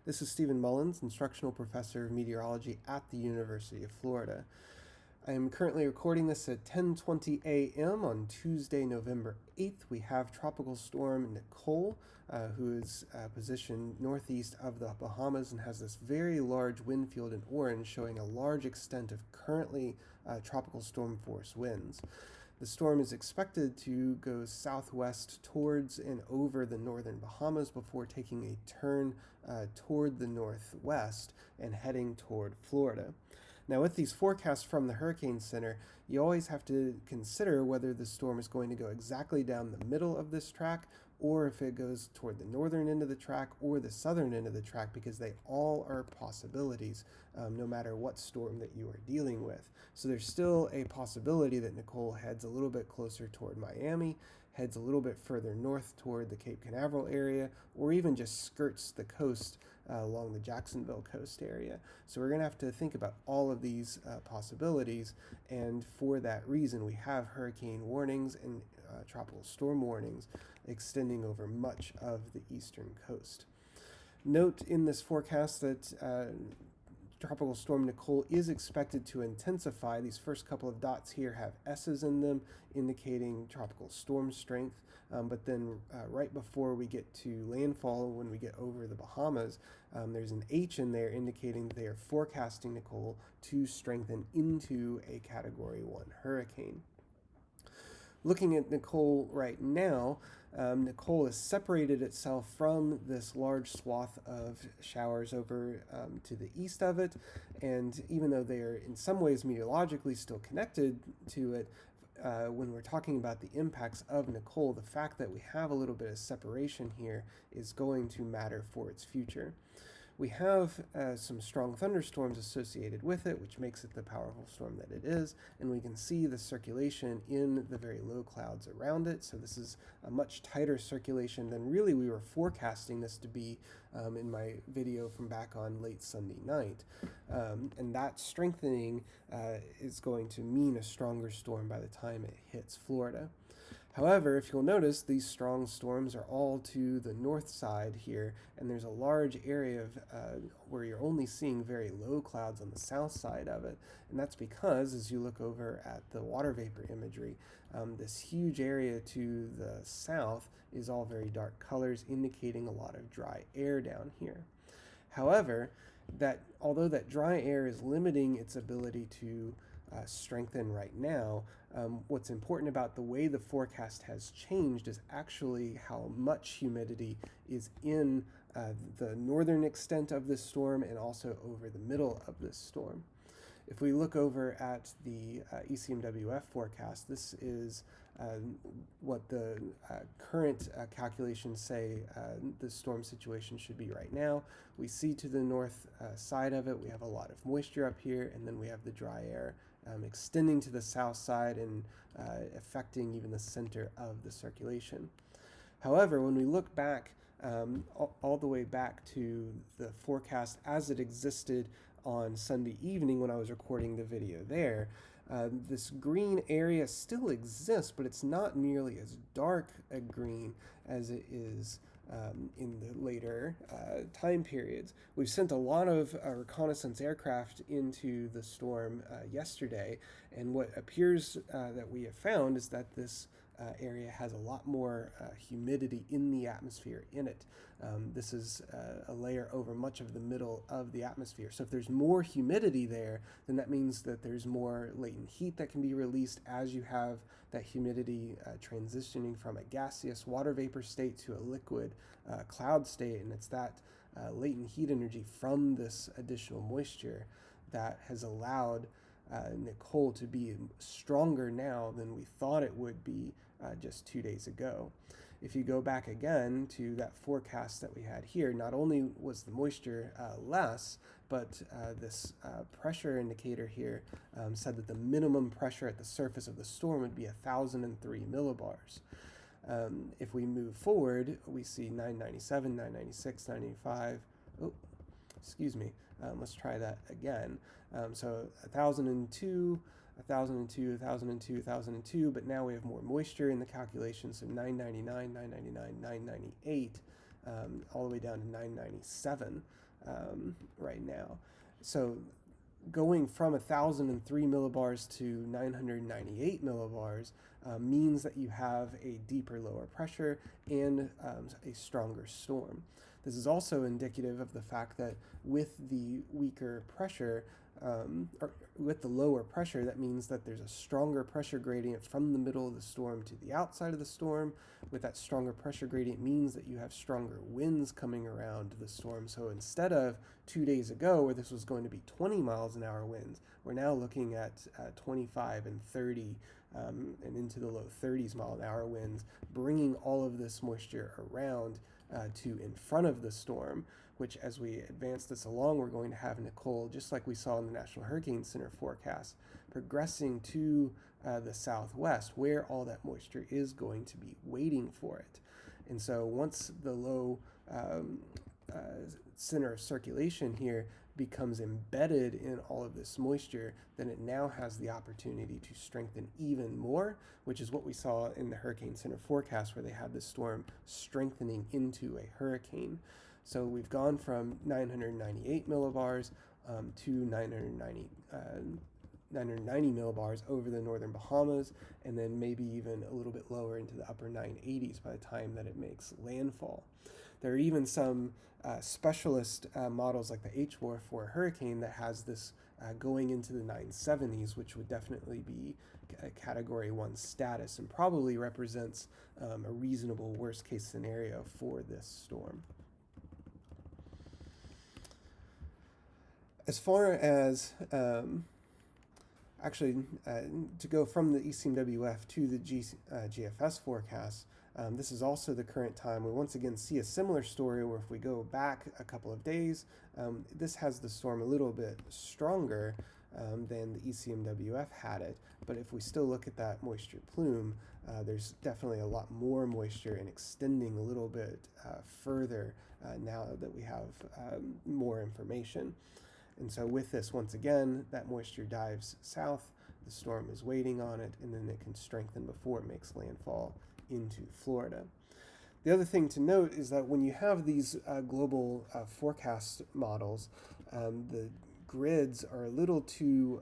This is Stephen Mullins, Instructional Professor of Meteorology at the University of Florida. I am currently recording this at 10:20 a.m. on Tuesday, November 8th. We have Tropical Storm Nicole, who is positioned northeast of the Bahamas and has this very large wind field in orange, showing a large extent of currently tropical storm force winds. The storm is expected to go southwest towards and over the northern Bahamas before taking a turn toward the northwest and heading toward Florida. Now, with these forecasts from the Hurricane Center, you always have to consider whether the storm is going to go exactly down the middle of this track or if it goes toward the northern end of the track or the southern end of the track, because they all are possibilities, no matter what storm that you are dealing with. So there's still a possibility that Nicole heads a little bit closer toward Miami, heads a little bit further north toward the Cape Canaveral area, or even just skirts the coast along the Jacksonville coast area. So we're going to have to think about all of these possibilities, and for that reason we have hurricane warnings and tropical storm warnings extending over much of the eastern coast. Note in this forecast that Tropical Storm Nicole is expected to intensify. These first couple of dots here have S's in them, indicating tropical storm strength. But then right before we get to landfall, when we get over the Bahamas, there's an H in there indicating they are forecasting Nicole to strengthen into a Category 1 hurricane. Looking at Nicole right now, Nicole has separated itself from this large swath of showers over to the east of it, and even though they are in some ways meteorologically still connected to it, when we're talking about the impacts of Nicole, the fact that we have a little bit of separation here is going to matter for its future. We have some strong thunderstorms associated with it, which makes it the powerful storm that it is, and we can see the circulation in the very low clouds around it. So this is a much tighter circulation than really we were forecasting this to be in my video from back on late Sunday night. And that strengthening is going to mean a stronger storm by the time it hits Florida. However, if you'll notice, these strong storms are all to the north side here, and there's a large area of where you're only seeing very low clouds on the south side of it, and that's because, as you look over at the water vapor imagery, this huge area to the south is all very dark colors, indicating a lot of dry air down here. However, although that dry air is limiting its ability to strengthen right now, what's important about the way the forecast has changed is actually how much humidity is in the northern extent of this storm and also over the middle of this storm. If we look over at the ECMWF forecast, this is what the current calculations say the storm situation should be right now. We see to the north side of it, we have a lot of moisture up here, and then we have the dry air extending to the south side and affecting even the center of the circulation. However, when we look back all the way back to the forecast as it existed on Sunday evening when I was recording the video there, this green area still exists, but it's not nearly as dark a green as it is in the later time periods. We've sent a lot of reconnaissance aircraft into the storm yesterday, and what appears that we have found is that this area has a lot more humidity in the atmosphere in it. This is a layer over much of the middle of the atmosphere. So if there's more humidity there, then that means that there's more latent heat that can be released as you have that humidity transitioning from a gaseous water vapor state to a liquid cloud state. And it's that latent heat energy from this additional moisture that has allowed Nicole to be stronger now than we thought it would be just 2 days ago. If you go back again to that forecast that we had here, not only was the moisture less, but this pressure indicator here said that the minimum pressure at the surface of the storm would be 1,003 millibars. If we move forward, we see 997, 996, 995. Oh, excuse me. Let's try that again. So 1,002, 1,002, 1,002, 1,002, but now we have more moisture in the calculation, so 999, 999, 998, all the way down to 997. right now. So going from 1,003 millibars to 998 millibars means that you have a deeper lower pressure and a stronger storm. This is also indicative of the fact that with the weaker pressure, or with the lower pressure, that means that there's a stronger pressure gradient from the middle of the storm to the outside of the storm. With that stronger pressure gradient means that you have stronger winds coming around the storm. So instead of 2 days ago where this was going to be 20 miles an hour winds, we're now looking at 25 and 30 and into the low 30s mile an hour winds, bringing all of this moisture around to in front of the storm, which as we advance this along, we're going to have Nicole, just like we saw in the National Hurricane Center forecast, progressing to the southwest, where all that moisture is going to be waiting for it. And so once the low center of circulation here becomes embedded in all of this moisture, then it now has the opportunity to strengthen even more, which is what we saw in the Hurricane Center forecast, where they had this storm strengthening into a hurricane. So we've gone from 998 millibars to 990 millibars over the northern Bahamas, and then maybe even a little bit lower into the upper 980s by the time that it makes landfall. There are even some specialist models like the HWARF for a hurricane that has this going into the 970s, which would definitely be a Category 1 status and probably represents a reasonable worst case scenario for this storm. As far as to go from the ECMWF to the GFS forecast, this is also the current time. We once again see a similar story where if we go back a couple of days, this has the storm a little bit stronger than the ECMWF had it. But if we still look at that moisture plume, there's definitely a lot more moisture and extending a little bit further now that we have more information. And so with this, once again, that moisture dives south, the storm is waiting on it, and then it can strengthen before it makes landfall into Florida. The other thing to note is that when you have these global forecast models, the grids are a little too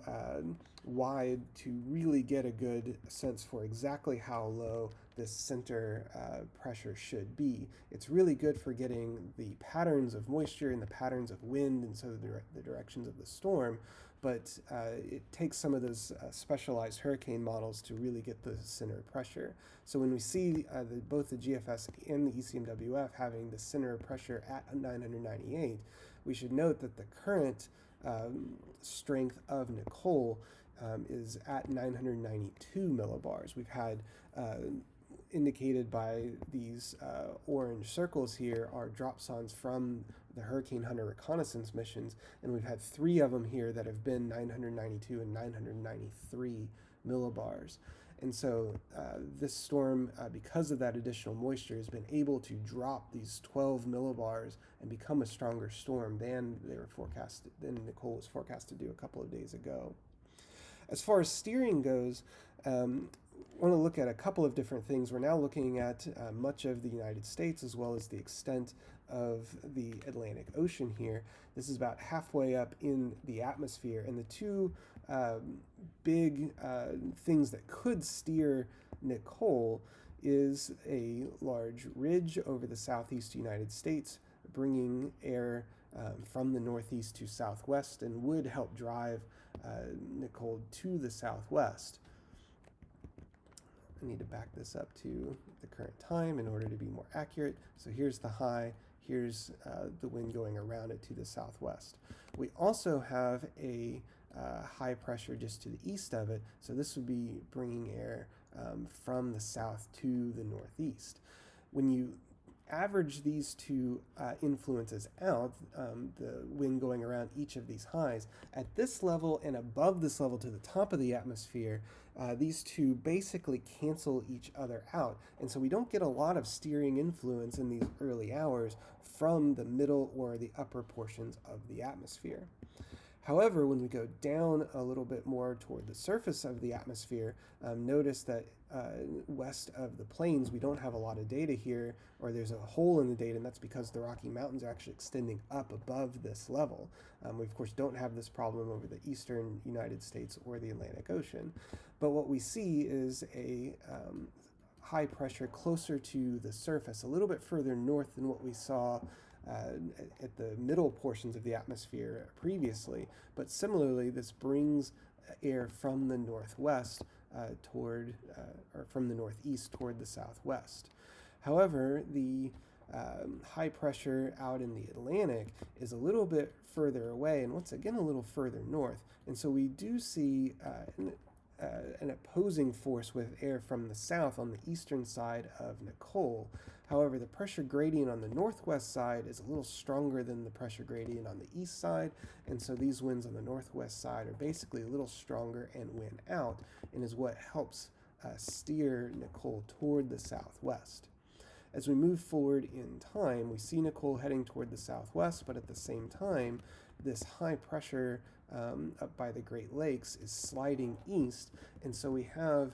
wide to really get a good sense for exactly how low this center pressure should be. It's really good for getting the patterns of moisture and the patterns of wind and so the directions of the storm, but it takes some of those specialized hurricane models to really get the center pressure. So when we see both the GFS and the ECMWF having the center pressure at 998, we should note that the current strength of Nicole is at 992 millibars. We've had indicated by these orange circles here are dropsons from the Hurricane Hunter reconnaissance missions, and we've had 3 of them here that have been 992 and 993 millibars. And so this storm, because of that additional moisture, has been able to drop these 12 millibars and become a stronger storm than Nicole was forecast to do a couple of days ago. As far as steering goes, I want to look at a couple of different things. We're now looking at much of the United States as well as the extent of the Atlantic Ocean here. This is about halfway up in the atmosphere, and the two big things that could steer Nicole is a large ridge over the southeast United States, bringing air from the northeast to southwest and would help drive Nicole to the southwest. I need to back this up to the current time in order to be more accurate. So here's the high, here's the wind going around it to the southwest. We also have a high pressure just to the east of it, so this would be bringing air from the south to the northeast. When you average these two influences out, the wind going around each of these highs, at this level and above this level to the top of the atmosphere, these two basically cancel each other out. And so we don't get a lot of steering influence in these early hours from the middle or the upper portions of the atmosphere. However, when we go down a little bit more toward the surface of the atmosphere, notice that west of the plains, we don't have a lot of data here, or there's a hole in the data, and that's because the Rocky Mountains are actually extending up above this level. We, of course, don't have this problem over the eastern United States or the Atlantic Ocean. But what we see is a high pressure closer to the surface, a little bit further north than what we saw at the middle portions of the atmosphere previously. But similarly, this brings air from the northwest or from the northeast toward the southwest. However, the high pressure out in the Atlantic is a little bit further away, and once again a little further north. And so we do see an opposing force with air from the south on the eastern side of Nicole. However, the pressure gradient on the northwest side is a little stronger than the pressure gradient on the east side, and so these winds on the northwest side are basically a little stronger and win out, and is what helps steer Nicole toward the southwest. As we move forward in time, we see Nicole heading toward the southwest, but at the same time, this high pressure up by the Great Lakes is sliding east, and so we have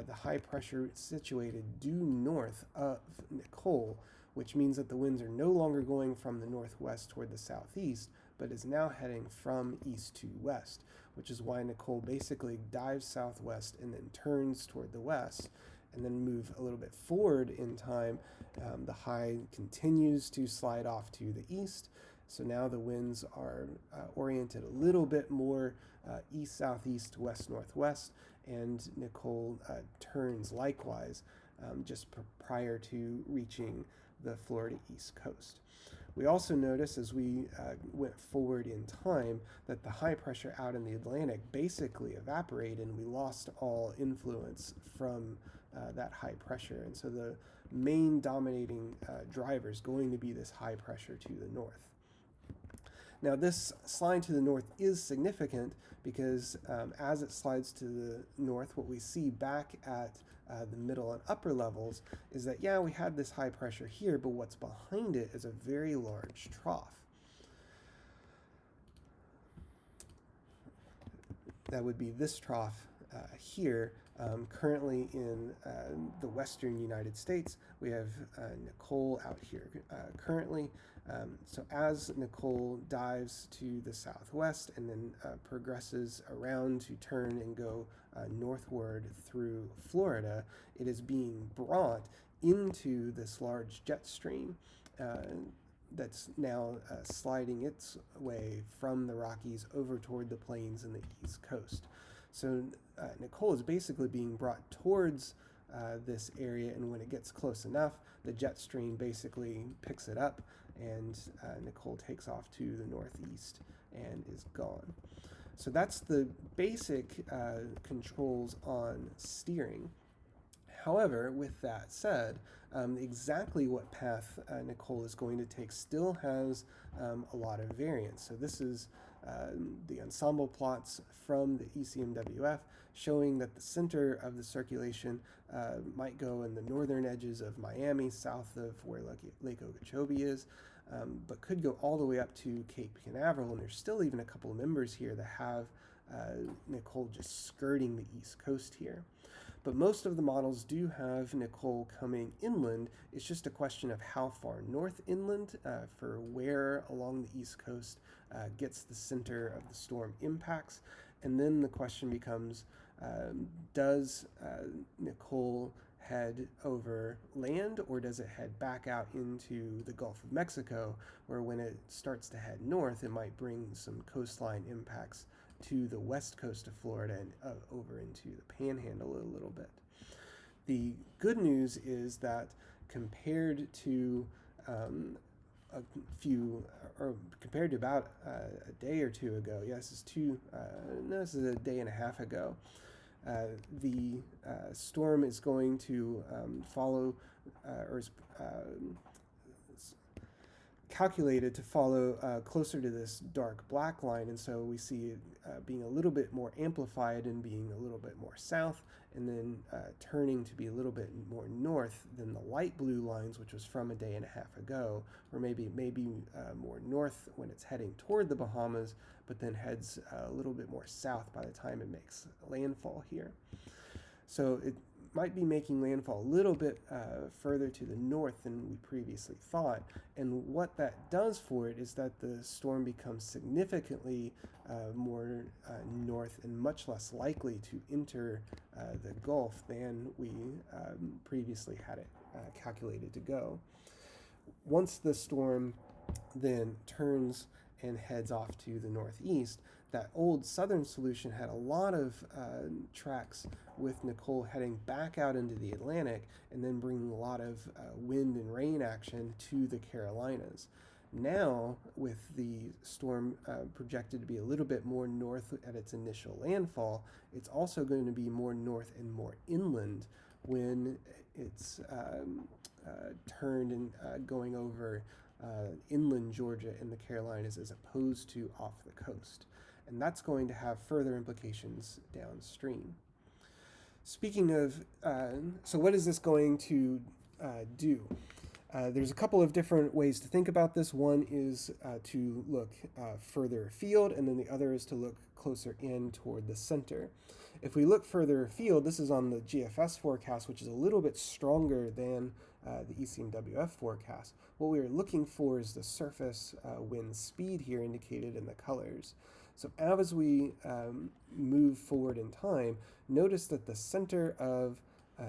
the high pressure situated due north of Nicole, which means that the winds are no longer going from the northwest toward the southeast, but is now heading from east to west, which is why Nicole basically dives southwest and then turns toward the west. And then move a little bit forward in time, the high continues to slide off to the east. So now the winds are oriented a little bit more east-southeast, west-northwest, and Nicole turns likewise just prior to reaching the Florida East Coast. We also notice as we went forward in time that the high pressure out in the Atlantic basically evaporated, and we lost all influence from that high pressure. And so the main dominating driver is going to be this high pressure to the north. Now, this slide to the north is significant because as it slides to the north, what we see back at the middle and upper levels is that, yeah, we had this high pressure here, but what's behind it is a very large trough. That would be this trough here. Currently in the western United States, we have Nicole out here currently. So as Nicole dives to the southwest and then progresses around to turn and go northward through Florida, it is being brought into this large jet stream that's now sliding its way from the Rockies over toward the plains and the East Coast. So Nicole is basically being brought towards this area, and when it gets close enough, the jet stream basically picks it up, and Nicole takes off to the northeast and is gone. So that's the basic controls on steering. However, with that said, exactly what path Nicole is going to take still has a lot of variance. So this is the ensemble plots from the ECMWF showing that the center of the circulation might go in the northern edges of Miami, south of where Lake Okeechobee is, but could go all the way up to Cape Canaveral, and there's still even a couple of members here that have Nicole just skirting the east coast here. But most of the models do have Nicole coming inland. It's just a question of how far north inland for where along the east coast gets the center of the storm impacts. And then the question becomes, does Nicole head over land, or does it head back out into the Gulf of Mexico, where when it starts to head north, it might bring some coastline impacts to the west coast of Florida and over into the Panhandle a little bit. The good news is that compared to compared to about a day or two ago, this is a day and a half ago, the storm is going to follow or is calculated to follow closer to this dark black line, and so we see it being a little bit more amplified and being a little bit more south, and then turning to be a little bit more north than the light blue lines, which was from a day and a half ago, or maybe more north when it's heading toward the Bahamas, but then heads a little bit more south by the time it makes landfall here. So it might be making landfall a little bit further to the north than we previously thought. And what that does for it is that the storm becomes significantly more north and much less likely to enter the Gulf than we previously had it calculated to go. Once the storm then turns and heads off to the northeast, that old southern solution had a lot of tracks with Nicole heading back out into the Atlantic and then bringing a lot of wind and rain action to the Carolinas. Now, with the storm projected to be a little bit more north at its initial landfall, it's also going to be more north and more inland when it's turned and going over inland Georgia and the Carolinas as opposed to off the coast. And that's going to have further implications downstream. Speaking of, so what is this going to do? There's a couple of different ways to think about this. One is to look further afield, and then the other is to look closer in toward the center. If we look further afield, this is on the GFS forecast, which is a little bit stronger than the ECMWF forecast. What we are looking for is the surface wind speed here indicated in the colors. So as we move forward in time, notice that the center of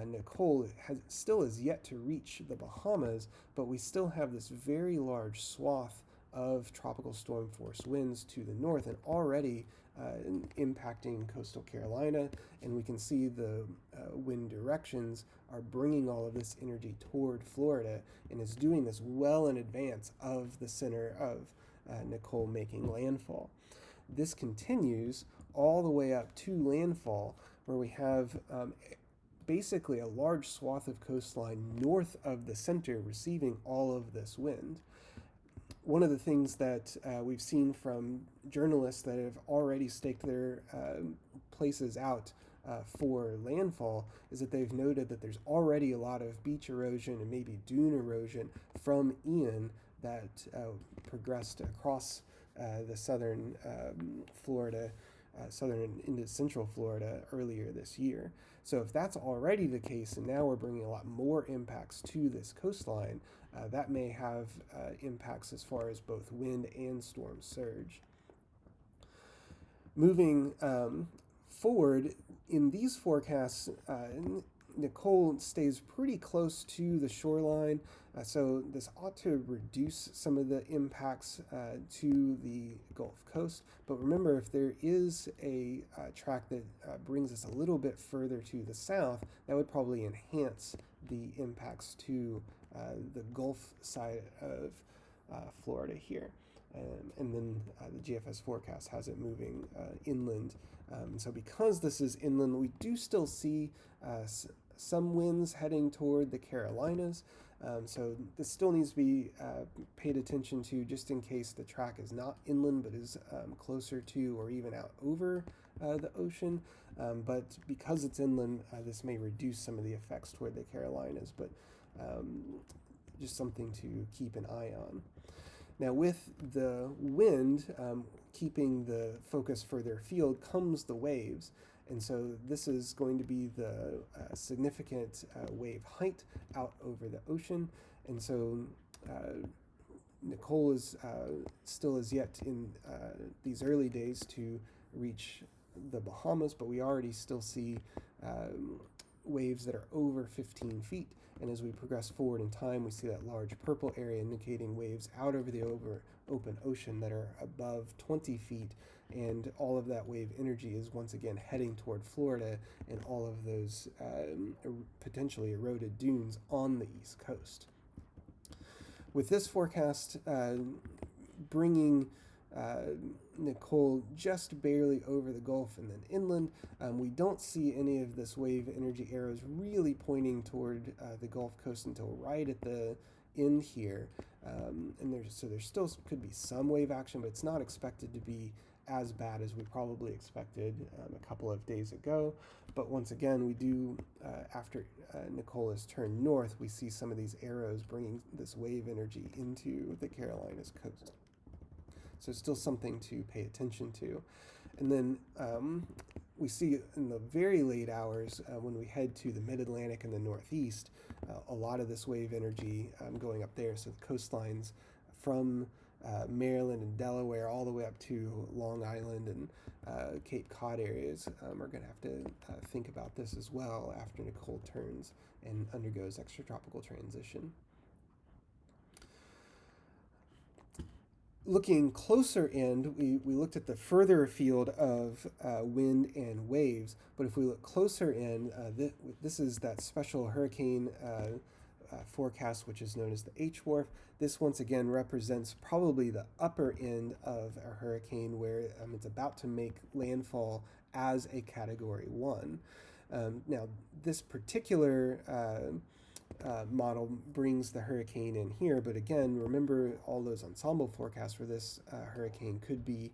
Nicole still is yet to reach the Bahamas, but we still have this very large swath of tropical storm force winds to the north and already impacting coastal Carolina, and we can see the wind directions are bringing all of this energy toward Florida, and is doing this well in advance of the center of Nicole making landfall. This continues all the way up to landfall, where we have basically a large swath of coastline north of the center receiving all of this wind. One of the things that we've seen from journalists that have already staked their places out for landfall is that they've noted that there's already a lot of beach erosion and maybe dune erosion from Ian that progressed across the southern Florida, southern into central Florida earlier this year. So if that's already the case, and now we're bringing a lot more impacts to this coastline, that may have impacts as far as both wind and storm surge. Moving forward, in these forecasts, Nicole stays pretty close to the shoreline, so this ought to reduce some of the impacts to the Gulf Coast. But remember, if there is a track that brings us a little bit further to the south, that would probably enhance the impacts to the Gulf side of Florida here. And then the GFS forecast has it moving inland. So because this is inland, we do still see some winds heading toward the Carolinas. So this still needs to be paid attention to, just in case the track is not inland but is closer to or even out over the ocean. But because it's inland, this may reduce some of the effects toward the Carolinas, but just something to keep an eye on. Now, with the wind keeping the focus further afield comes the waves. And so this is going to be the significant wave height out over the ocean. And so Nicole is still as yet in these early days to reach the Bahamas, but we already still see waves that are over 15 feet. And as we progress forward in time, we see that large purple area indicating waves out over the open ocean that are above 20 feet. And all of that wave energy is once again heading toward Florida and all of those potentially eroded dunes on the East Coast. With this forecast bringing Nicole just barely over the Gulf and then inland, we don't see any of this wave energy arrows really pointing toward the Gulf Coast until right at the end here. And there still could be some wave action, but it's not expected to be as bad as we probably expected a couple of days ago. But once again, we do, after Nicole has turned north, we see some of these arrows bringing this wave energy into the Carolinas coast. So still something to pay attention to. And then we see in the very late hours, when we head to the mid-Atlantic and the Northeast, a lot of this wave energy going up there. So the coastlines from Maryland and Delaware all the way up to Long Island and Cape Cod areas are going to have to think about this as well after Nicole turns and undergoes extratropical transition. Looking closer in, we looked at the further field of wind and waves, but if we look closer in, this is that special hurricane forecast, which is known as the H-WRF. This once again represents probably the upper end of a hurricane where it's about to make landfall as a Category 1. Now, this particular model brings the hurricane in here, but again, remember all those ensemble forecasts for this hurricane could be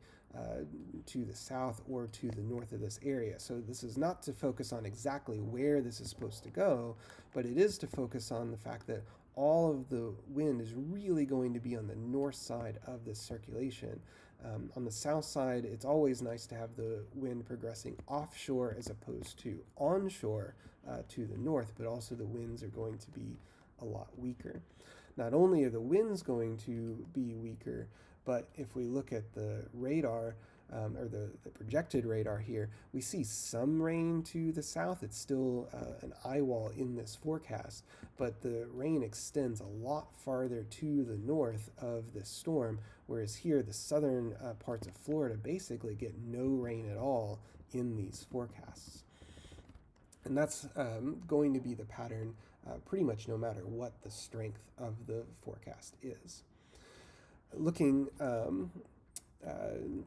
to the south or to the north of this area. So this is not to focus on exactly where this is supposed to go, but it is to focus on the fact that all of the wind is really going to be on the north side of this circulation. On the south side, it's always nice to have the wind progressing offshore as opposed to onshore to the north, but also the winds are going to be a lot weaker. Not only are the winds going to be weaker, but if we look at the radar, or the projected radar here, we see some rain to the south. It's still an eye wall in this forecast, but the rain extends a lot farther to the north of this storm, whereas here the southern parts of Florida basically get no rain at all in these forecasts. And that's going to be the pattern pretty much no matter what the strength of the forecast is. Looking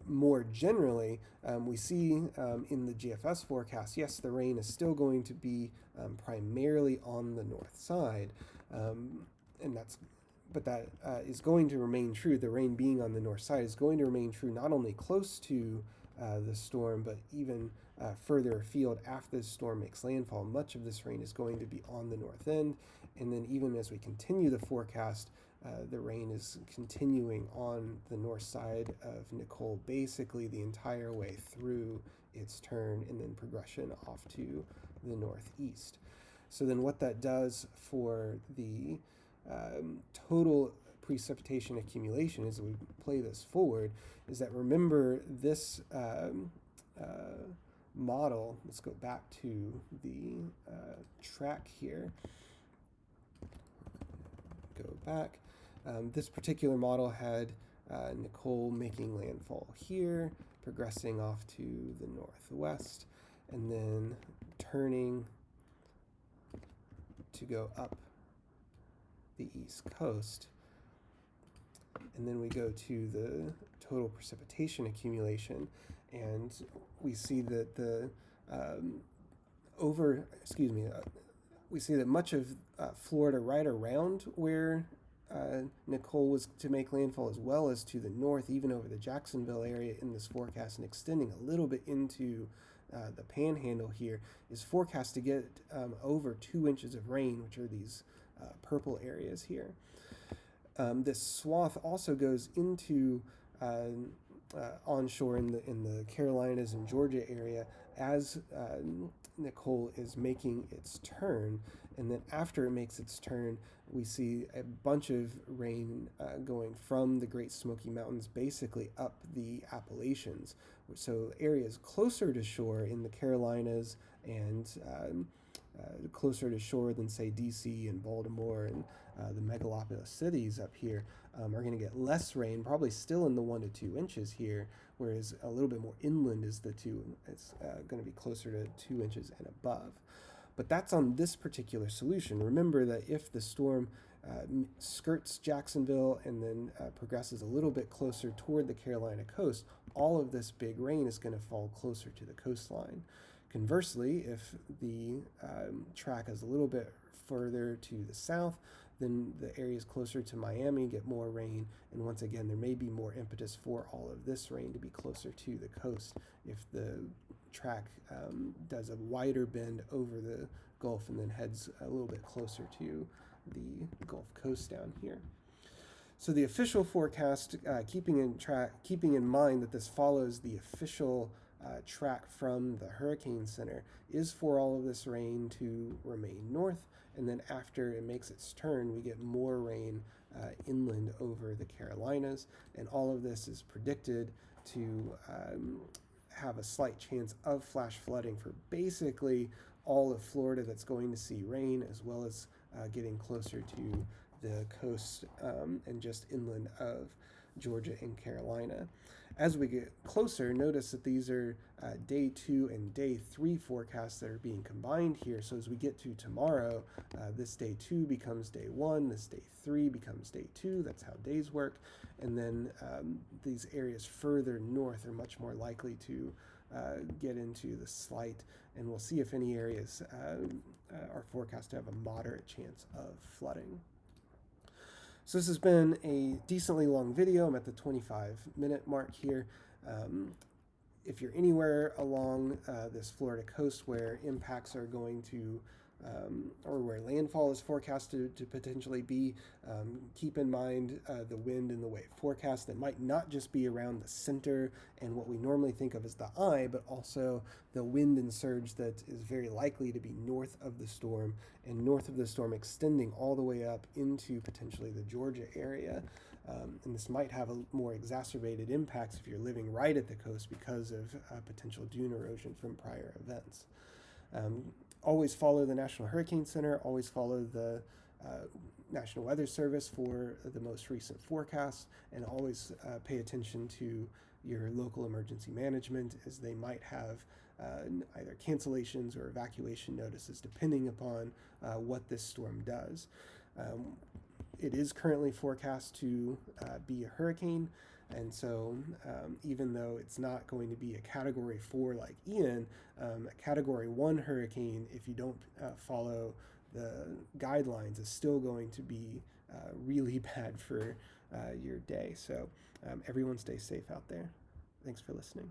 more generally, we see in the GFS forecast, yes, the rain is still going to be primarily on the north side, but that is going to remain true. The rain being on the north side is going to remain true not only close to the storm, but even further afield after the storm makes landfall. Much of this rain is going to be on the north end, and then even as we continue the forecast, the rain is continuing on the north side of Nicole basically the entire way through its turn and then progression off to the northeast. So then what that does for the total precipitation accumulation as we play this forward is that, remember, this model, let's go back to the track here, go back. This particular model had Nicole making landfall here, progressing off to the northwest, and then turning to go up the east coast. And then we go to the total precipitation accumulation, and we see that we see that much of Florida right around where Nicole was to make landfall, as well as to the north, even over the Jacksonville area in this forecast, and extending a little bit into the panhandle here, is forecast to get over 2 inches of rain, which are these purple areas here. This swath also goes into onshore in the Carolinas and Georgia area as Nicole is making its turn, and then after it makes its turn, we see a bunch of rain going from the Great Smoky Mountains basically up the Appalachians. So areas closer to shore in the Carolinas and closer to shore than, say, DC and Baltimore and the megalopolis cities up here are going to get less rain, probably still in the 1 to 2 inches here, whereas a little bit more inland is it's going to be closer to 2 inches and above. But that's on this particular solution. Remember that if the storm skirts Jacksonville and then progresses a little bit closer toward the Carolina coast, all of this big rain is going to fall closer to the coastline. Conversely, if the track is a little bit further to the south, then the areas closer to Miami get more rain, and once again, there may be more impetus for all of this rain to be closer to the coast if the track does a wider bend over the Gulf and then heads a little bit closer to the Gulf Coast down here. So the official forecast, keeping in mind that this follows the official track from the Hurricane Center, is for all of this rain to remain north, and then after it makes its turn, we get more rain inland over the Carolinas, and all of this is predicted to have a slight chance of flash flooding for basically all of Florida that's going to see rain, as well as getting closer to the coast and just inland of Georgia and Carolina. As we get closer, notice that these are day 2 and day 3 forecasts that are being combined here. So as we get to tomorrow, this day 2 becomes day 1, this day 3 becomes day 2. That's how days work. And then these areas further north are much more likely to get into the slight, and we'll see if any areas are forecast to have a moderate chance of flooding. So this has been a decently long video. I'm at the 25-minute mark here. If you're anywhere along this Florida coast where impacts are going to, or where landfall is forecasted to potentially be, keep in mind the wind and the wave forecast that might not just be around the center and what we normally think of as the eye, but also the wind and surge that is very likely to be north of the storm, and north of the storm extending all the way up into potentially the Georgia area. And this might have a more exacerbated impacts if you're living right at the coast because of potential dune erosion from prior events. Always follow the National Hurricane Center, always follow the National Weather Service for the most recent forecast, and always pay attention to your local emergency management, as they might have either cancellations or evacuation notices depending upon what this storm does. It is currently forecast to be a hurricane, and so even though it's not going to be a Category 4 like Ian, a Category 1 hurricane, if you don't follow the guidelines, is still going to be really bad for your day. So everyone stay safe out there. Thanks for listening.